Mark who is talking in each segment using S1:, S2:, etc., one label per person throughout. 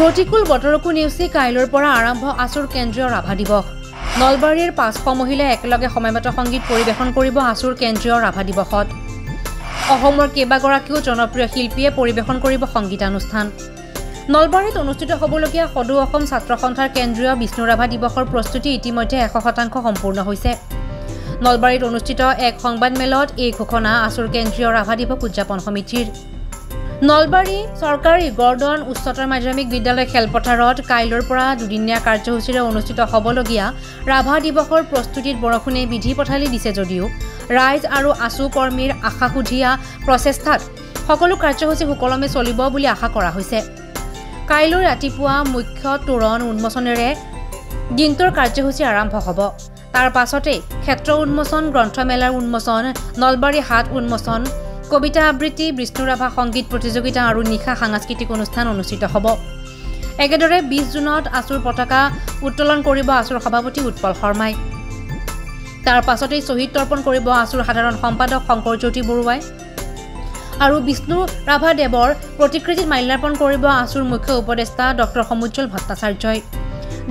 S1: প্ৰতিকূল বতৰকো নেওচি কাইলৈৰ পৰা আৰম্ভ আছুৰ কেন্দ্ৰীয় ৰাভা দিৱস। নলবাৰীৰ 500 মহিলাই একেলগে সময়মত সংগীত পৰিৱেশন কৰিব আছুৰ কেন্দ্ৰীয় ৰাভা দিৱসত। অসমৰ কেইবাগৰাকীও জনপ্ৰিয় শিল্পীয়ে পৰিৱেশন কৰিব সংগীতানুষ্ঠান। নলবাৰীত অনুষ্ঠিত হ'বলগীয়া সদৌ অসম ছাত্ৰ সন্থাৰ কেন্দ্ৰীয় বিষ্ণু ৰাভা দিৱসৰ প্ৰস্তুতি ইতিমধ্যে 100% সম্পূৰ্ণ হৈছে। নলবাৰীত অনুষ্ঠিত এক সংবাদমেলত এই ঘোষণা আছুৰ কেন্দ্ৰীয় ৰাভা দিৱস উদযাপন সমিতিৰ। নলবাৰী চৰকাৰী গৰ্ডন উচ্চতৰ মাধ্যমিক বিদ্যালয় খেলপথাৰত কাইলৈৰ পৰা দুদিনীয়া কাৰ্যসূচীৰে অনুষ্ঠিত হ'বলগীয়া ৰাভা দিৱসৰ প্ৰস্তুতিত বৰষুণে বিধি পথালি দিছে যদিও ৰাইজ আৰু আছু কৰ্মীৰ আশাসুধীয়া প্ৰচেষ্টাত সকলো কাৰ্যসূচী সুকলমে চলিব বুলি আশা কৰা হৈছে। কাইলৈ ৰাতিপুৱা মুখ্য তোৰণ উন্মোচনেৰে দিনটোৰ কাৰ্যসূচী আৰম্ভ হ'ব। তাৰ পাছতেই ক্ষেত্ৰ উন্মোচন, গ্ৰন্থমেলাৰ উন্মোচন, নলবাৰী হাট উন্মোচন, কবিতা আবৃত্তি, বিষ্ণু ৰাভা সংগীত প্ৰতিযোগিতা আৰু নিশা সাংস্কৃতিক অনুষ্ঠান অনুষ্ঠিত হ'ব। একেদৰে 20 জুনত আছুৰ পতাকা উত্তোলন কৰিব আছুৰ সভাপতি উৎপল শৰ্মাই। তাৰ পাছতেই শ্বহীদ তৰ্পণ কৰিব আছুৰ সাধাৰণ সম্পাদক শংকৰজ্যোতি বৰুৱাই আৰু বিষ্ণু ৰাভা দেৱৰ প্ৰতিকৃতিত মাল্যাৰ্পণ কৰিব আছুৰ মুখ্য উপদেষ্টা ডক্টৰ সমুজ্জ্বল ভট্টাচাৰ্যই।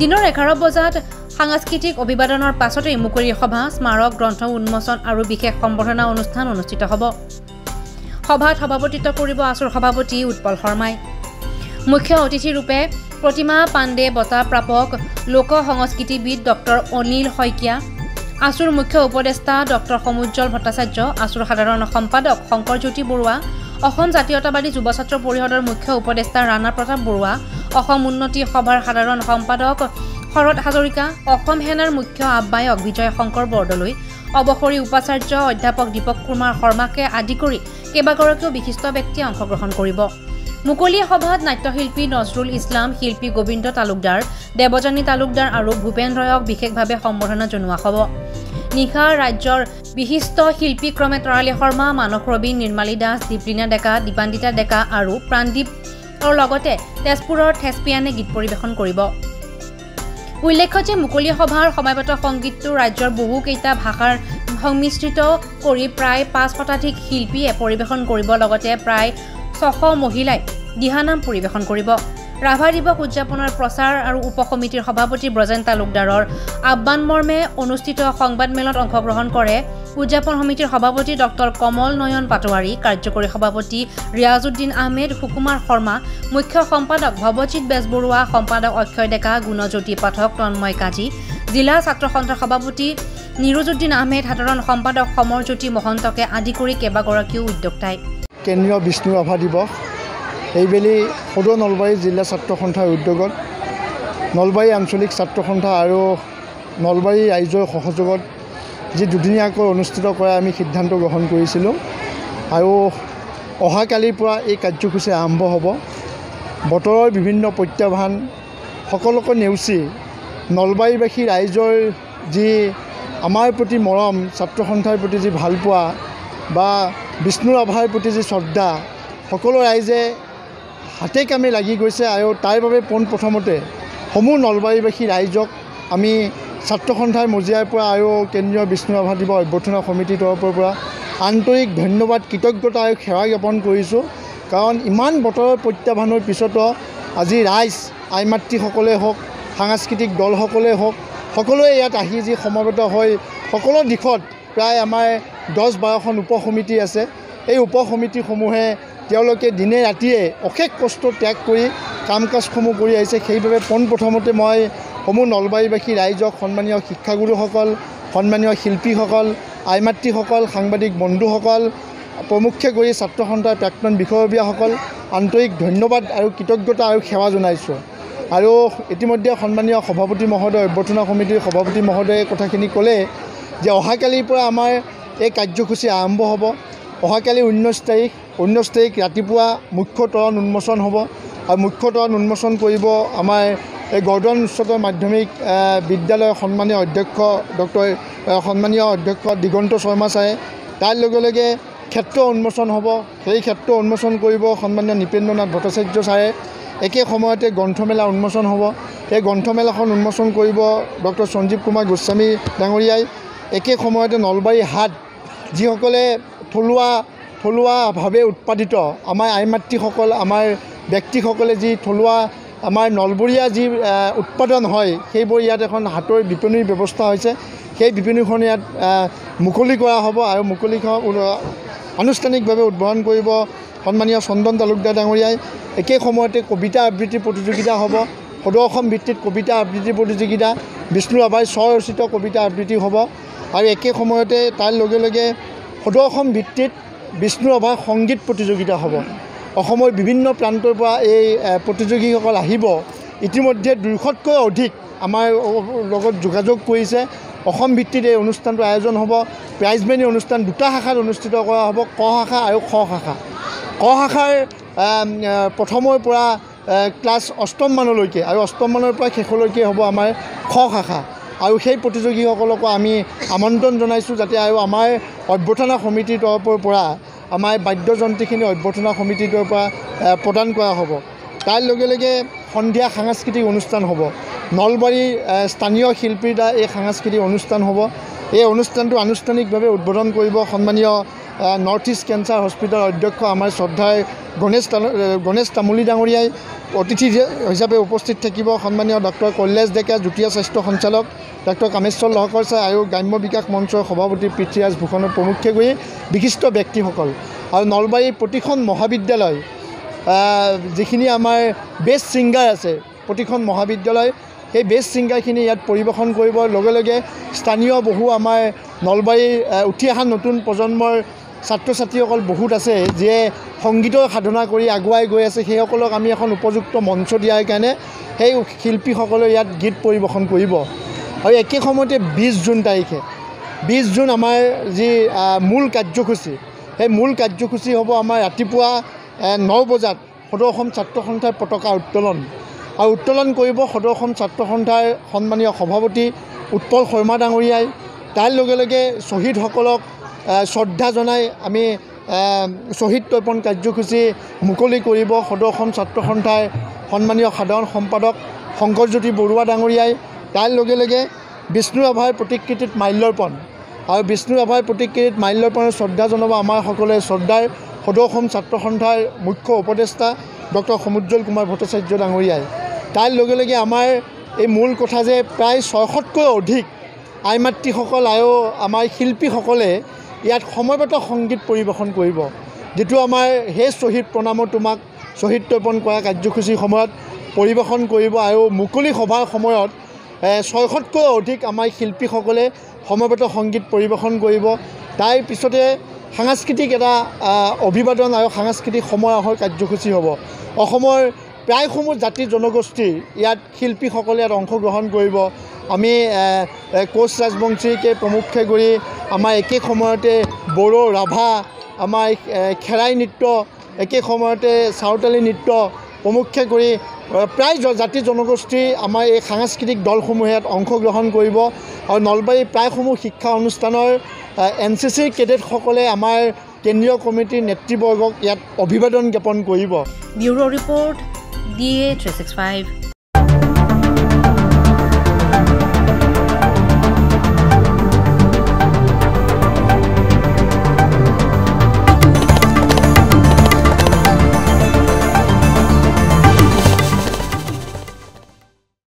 S1: দিনৰ 11 বজাত সাংস্কৃতিক অভিবাদনৰ পাছতেই মুকলি সভা, স্মাৰক গ্ৰন্থ উন্মোচন আৰু বিশেষ সম্বৰ্ধনা অনুষ্ঠান অনুষ্ঠিত হ'ব। সভাত সভাপতিত্ব কৰিব আছুৰ সভাপতি উৎপল শৰ্মাই। মুখ্য অতিথিৰূপে প্ৰতিমা পাণ্ডে বঁটা প্ৰাপক লোক সংস্কৃতিবিদ ডক্টৰ অনিল শইকীয়া, আছুৰ মুখ্য উপদেষ্টা ডক্টৰ সমুজ্জ্বল ভট্টাচাৰ্য, আছুৰ সাধাৰণ সম্পাদক শংকৰজ্যোতি বৰুৱা, অসম জাতীয়তাবাদী যুৱ ছাত্ৰ পৰিষদৰ মুখ্য উপদেষ্টা ৰাণা প্ৰতাপ বৰুৱা, অসম উন্নতি সভাৰ সাধাৰণ সম্পাদক শৰৎ হাজৰিকা, অসম সেনাৰ মুখ্য আহ্বায়ক বিজয় শংকৰ বৰদলৈ, অৱসৰী উপাচাৰ্য অধ্যাপক দীপক কুমাৰ শৰ্মাকে আদি কৰি কেইবাগৰাকীও বিশিষ্ট ব্যক্তিয়ে অংশগ্ৰহণ কৰিব। মুকলি সভাত নাট্যশিল্পী নজৰুল ইছলাম, শিল্পী গোবিন্দ তালুকদাৰ, দেৱযানী তালুকদাৰ আৰু ভূপেন ৰয়ক বিশেষভাৱে সম্বৰ্ধনা জনোৱা হ'ব। নিশা ৰাজ্যৰ বিশিষ্ট শিল্পী ক্ৰমে তৰালী শৰ্মা, মানস ৰবীন, নিৰ্মালী দাস, দীপলিনা ডেকা, দীপান্বিতা ডেকা আৰু প্ৰাণদীপৰ লগতে তেজপুৰৰ থেচপিয়ানে গীত পৰিৱেশন কৰিব। উল্লেখ্য যে মুকলি সভাৰ সময়মত সংগীতটো ৰাজ্যৰ বহুকেইটা ভাষাৰ সংমিশ্ৰিত কৰি প্ৰায় 5 শতাধিক শিল্পীয়ে পৰিৱেশন কৰিব, লগতে প্ৰায় 600 মহিলাই দিহানাম পৰিৱেশন কৰিব। ৰাভা দিৱস উদযাপনৰ প্ৰচাৰ আৰু উপসমিতিৰ সভাপতি ব্ৰজেন তালুকদাৰৰ আহ্বান মৰ্মে অনুষ্ঠিত সংবাদমেলত অংশগ্ৰহণ কৰে উদযাপন সমিতিৰ সভাপতি ডক্টৰ কমল নয়ন পাটোৱাৰী, কাৰ্যকৰী সভাপতি ৰিয়াজউদ্দিন আহমেদ, সুকুমাৰ শৰ্মা, মুখ্য সম্পাদক ভৱজিৎ বেজবৰুৱা, সম্পাদক অক্ষয় ডেকা, গুণজ্যোতি পাঠক, তন্ময় কাজী, জিলা ছাত্ৰ সন্থাৰ সভাপতি নিৰুজুদ্দিন আহমেদ, সাধাৰণ সম্পাদক সমৰজ্যোতি মহন্তকে আদি কৰি কেইবাগৰাকীও উদ্যোক্তাই।
S2: কেন্দ্ৰীয় বিষ্ণু ৰাভা দিৱস এইবেলি সদৌ নলবাৰী জিলা ছাত্ৰ সন্থাৰ উদ্যোগত নলবাৰী আঞ্চলিক ছাত্ৰ সন্থা আৰু নলবাৰী ৰাইজৰ সহযোগত যি দুদিনীয়াকৈ অনুষ্ঠিত কৰা আমি সিদ্ধান্ত গ্ৰহণ কৰিছিলোঁ আৰু অহাকালিৰ পৰা এই কাৰ্যসূচী আৰম্ভ হ'ব। বতৰৰ বিভিন্ন প্ৰত্যাহ্বান সকলোকে নেওচি নলবাৰীবাসী ৰাইজৰ যি আমাৰ প্ৰতি মৰম, ছাত্ৰ সন্থাৰ প্ৰতি যি ভালপোৱা বা বিষ্ণু ৰাভাৰ প্ৰতি যি শ্ৰদ্ধা, সকলো ৰাইজে হাতে কামে লাগি গৈছে আৰু তাৰ বাবে পোনপ্ৰথমতে সমূহ নলবাৰীবাসী ৰাইজক আমি ছাত্ৰ সন্থাৰ মজিয়াৰ পৰা আৰু কেন্দ্ৰীয় বিষ্ণু ৰাভা দিৱস অভ্যৰ্থনা সমিতিৰ তৰফৰ পৰা আন্তৰিক ধন্যবাদ, কৃতজ্ঞতা আৰু সেৱা জ্ঞাপন কৰিছোঁ। কাৰণ ইমান বতৰৰ প্ৰত্যাহ্বানৰ পিছতো আজি ৰাইজ, আই মাতৃসকলে হওক, সাংস্কৃতিক দলসকলে হওক, সকলোৱে ইয়াত আহি যি সমবেত হৈ সকলো দিশত প্ৰায় আমাৰ 10-12খন উপসমিতি আছে। এই উপসমিতিসমূহে তেওঁলোকে দিনে ৰাতিয়ে অশেষ কষ্ট ত্যাগ কৰি কাম কাজসমূহ কৰি আহিছে। সেইবাবে পোনপ্ৰথমতে মই সমূহ নলবাৰীবাসী ৰাইজক, সন্মানীয় শিক্ষাগুৰুসকল, সন্মানীয় শিল্পীসকল, আই মাতৃসকল, সাংবাদিক বন্ধুসকল, প্ৰমুখ্যে কৰি ছাত্ৰ সন্থাৰ প্ৰাক্তন বিষয়ববীয়াসকল আন্তৰিক ধন্যবাদ আৰু কৃতজ্ঞতা আৰু সেৱা জনাইছোঁ। আৰু ইতিমধ্যে সন্মানীয় সভাপতি মহোদয়, অভ্যৰ্থনা সমিতিৰ সভাপতি মহোদয়ে কথাখিনি ক'লে যে অহাকালিৰ পৰা আমাৰ এই কাৰ্যসূচী আৰম্ভ হ'ব। অহাকালি 19 তাৰিখ ৰাতিপুৱা মুখ্য তোৰণ উন্মোচন হ'ব আৰু মুখ্য তোৰণ উন্মোচন কৰিব আমাৰ এই গৰ্ডন উচ্চতৰ মাধ্যমিক বিদ্যালয়ৰ সন্মানীয় অধ্যক্ষ দিগন্ত শৰ্মা ছাৰে। তাৰ লগে লগে ক্ষেত্ৰ উন্মোচন হ'ব, সেই ক্ষেত্ৰ উন্মোচন কৰিব সন্মানীয় নৃপেন্দ্ৰনাথ ভট্টাচাৰ্য ছাৰে। একে সময়তে গ্ৰন্থমেলা উন্মোচন হ'ব, এই গ্ৰন্থমেলাখন উন্মোচন কৰিব ডক্টৰ সঞ্জীৱ কুমাৰ গোস্বামী ডাঙৰীয়াই। একে সময়তে নলবাৰী হাট, যিসকলে থলুৱাভাৱে উৎপাদিত আমাৰ আই মাতৃসকল, আমাৰ ব্যক্তিসকলে যি থলুৱা আমাৰ নলবৰীয়া যি উৎপাদন হয় সেইবোৰ ইয়াত এখন হাতৰ বিপণীৰ ব্যৱস্থা হৈছে। সেই বিপণীখন ইয়াত মুকলি কৰা হ'ব আৰু মুকলিখন আনুষ্ঠানিকভাৱে উদ্বোধন কৰিব সন্মানীয় চন্দন তালুকদাৰ ডাঙৰীয়াই। একে সময়তে কবিতা আবৃত্তি প্ৰতিযোগিতা হ'ব, সদৌ অসম ভিত্তিত কবিতা আবৃত্তি প্ৰতিযোগিতা, বিষ্ণু ৰাভাই স্বৰচিত কবিতা আবৃত্তি হ'ব আৰু একে সময়তে তাৰ লগে লগে সদৌ অসম ভিত্তিত বিষ্ণু ৰাভাৰ সংগীত প্ৰতিযোগিতা হ'ব। অসমৰ বিভিন্ন প্ৰান্তৰ পৰা এই প্ৰতিযোগীসকল আহিব। ইতিমধ্যে 200তকৈ অধিক আমাৰ লগত যোগাযোগ কৰিছে। অসম ভিত্তিত এই অনুষ্ঠানটো আয়োজন হ'ব। প্ৰাইজমানি অনুষ্ঠান 2টা শাখাত অনুষ্ঠিত কৰা হ'ব, ক শাখা আৰু খ শাখা। ক শাখাৰ প্ৰথমৰ পৰা ক্লাছ 8ম মানলৈকে আৰু 8ম মানৰ পৰা শেষলৈকে হ'ব আমাৰ খ শাখা। আৰু সেই প্ৰতিযোগীসকলকো আমি আমন্ত্ৰণ জনাইছোঁ যাতে আৰু আমাৰ অভ্যৰ্থনা সমিতিৰ তৰফৰ পৰা আমাৰ বাদ্যযন্ত্ৰীখিনি অভ্যৰ্থনা সমিতিৰ তৰফৰ পৰা প্ৰদান কৰা হ'ব। তাৰ লগে লগে সন্ধিয়া সাংস্কৃতিক অনুষ্ঠান হ'ব। নলবাৰীৰ স্থানীয় শিল্পীৰ দ্বাৰা এই সাংস্কৃতিক অনুষ্ঠান হ'ব। এই অনুষ্ঠানটো আনুষ্ঠানিকভাৱে উদ্বোধন কৰিব সন্মানীয় নৰ্থ ইষ্ট কেঞ্চাৰ হস্পিটেলৰ অধ্যক্ষ আমাৰ শ্ৰদ্ধাৰ গণেশ তামুলী ডাঙৰীয়াই। অতিথি হিচাপে উপস্থিত থাকিব সন্মানীয় ডক্টৰ কৈলাশ ডেকা, যুটীয়া স্বাস্থ্য সঞ্চালক ডক্টৰ কামেশ্বৰ লহকৰ ছাৰ আৰু গ্ৰাম্য বিকাশ মঞ্চৰ সভাপতি পৃথ্বীৰাজ ভূষণৰ প্ৰমুখ্যে কৰি বিশিষ্ট ব্যক্তিসকল আৰু নলবাৰীৰ প্ৰতিখন মহাবিদ্যালয় যিখিনি আমাৰ বেষ্ট ছিংগাৰ আছে, প্ৰতিখন মহাবিদ্যালয় সেই বেষ্ট ছিংগাৰখিনি ইয়াত পৰিৱেশন কৰিবৰ লগে লগে স্থানীয় বহু আমাৰ নলবাৰীৰ উঠি অহা নতুন প্ৰজন্মৰ ছাত্ৰ ছাত্ৰীসকল বহুত আছে যিয়ে সংগীতৰ সাধনা কৰি আগুৱাই গৈ আছে। সেইসকলক আমি এখন উপযুক্ত মঞ্চ দিয়াৰ কাৰণে সেই শিল্পীসকলে ইয়াত গীত পৰিৱেশন কৰিব। আৰু একে সময়তে 20 জুন তাৰিখে 20 জুন আমাৰ যি মূল কাৰ্যসূচী, সেই মূল কাৰ্যসূচী হ'ব আমাৰ ৰাতিপুৱা 9 বজাত সদৌ অসম ছাত্ৰ সন্থাৰ পতাকা উত্তোলন। আৰু উত্তোলন কৰিব সদৌ অসম ছাত্ৰ সন্থাৰ সন্মানীয় সভাপতি উৎপল শৰ্মা ডাঙৰীয়াই। তাৰ লগে লগে শ্বহীদসকলক শ্ৰদ্ধা জনাই আমি শ্বহীদ তৰ্পণ কাৰ্যসূচী মুকলি কৰিব সদৌ অসম ছাত্ৰ সন্থাৰ সন্মানীয় সাধাৰণ সম্পাদক শংকৰজ্যোতি বৰুৱা ডাঙৰীয়াই। তাৰ লগে লগে বিষ্ণু ৰাভাৰ প্ৰতিকৃতিত মাল্যাৰ্পণ আৰু বিষ্ণু ৰাভাৰ প্ৰতিকৃতিত মাল্যাৰ্পণৰ শ্ৰদ্ধা জনাব আমাৰ সকলোৱে শ্ৰদ্ধাৰ সদৌ অসম ছাত্ৰ সন্থাৰ মুখ্য উপদেষ্টা ডক্টৰ সমুজ্জ্বল কুমাৰ ভট্টাচাৰ্য ডাঙৰীয়াই। তাৰ লগে লগে আমাৰ এই মূল কথা যে প্ৰায় 600তকৈ অধিক আই মাতৃসকল আৰু আমাৰ শিল্পীসকলে ইয়াত সময়গত সংগীত পৰিৱেশন কৰিব, যিটো আমাৰ সেই শ্বহীদ প্ৰণামৰ তোমাক শ্বহীদ তৰ্পণ কৰা কাৰ্যসূচীৰ সময়ত পৰিৱেশন কৰিব। আৰু মুকলি সভাৰ সময়ত 600তকৈ অধিক আমাৰ শিল্পীসকলে সময়গত সংগীত পৰিৱেশন কৰিব। তাৰ পিছতে সাংস্কৃতিক এটা অভিবাদন আৰু সাংস্কৃতিক সমাৰোহৰ কাৰ্যসূচী হ'ব। অসমৰ প্ৰায়সমূহ জাতি জনগোষ্ঠীৰ ইয়াত শিল্পীসকলে ইয়াত অংশগ্ৰহণ কৰিব। আমি কোচ ৰাজবংশীকে প্ৰমুখ্যে কৰি আমাৰ একে সময়তে বড়ো, ৰাভা, আমাৰ খেৰাই নৃত্য, একে সময়তে চাওতালী নৃত্য প্ৰমুখ্যে কৰি প্ৰায় জাতি জনগোষ্ঠী আমাৰ এই সাংস্কৃতিক দলসমূহে ইয়াত অংশগ্ৰহণ কৰিব। আৰু নলবাৰীৰ প্ৰায়সমূহ শিক্ষা অনুষ্ঠানৰ NCCৰ কেডেটসকলে আমাৰ কেন্দ্ৰীয় কমিটিৰ নেতৃবৰ্গক ইয়াত অভিবাদন জ্ঞাপন কৰিব।
S1: Bureau report DA 365।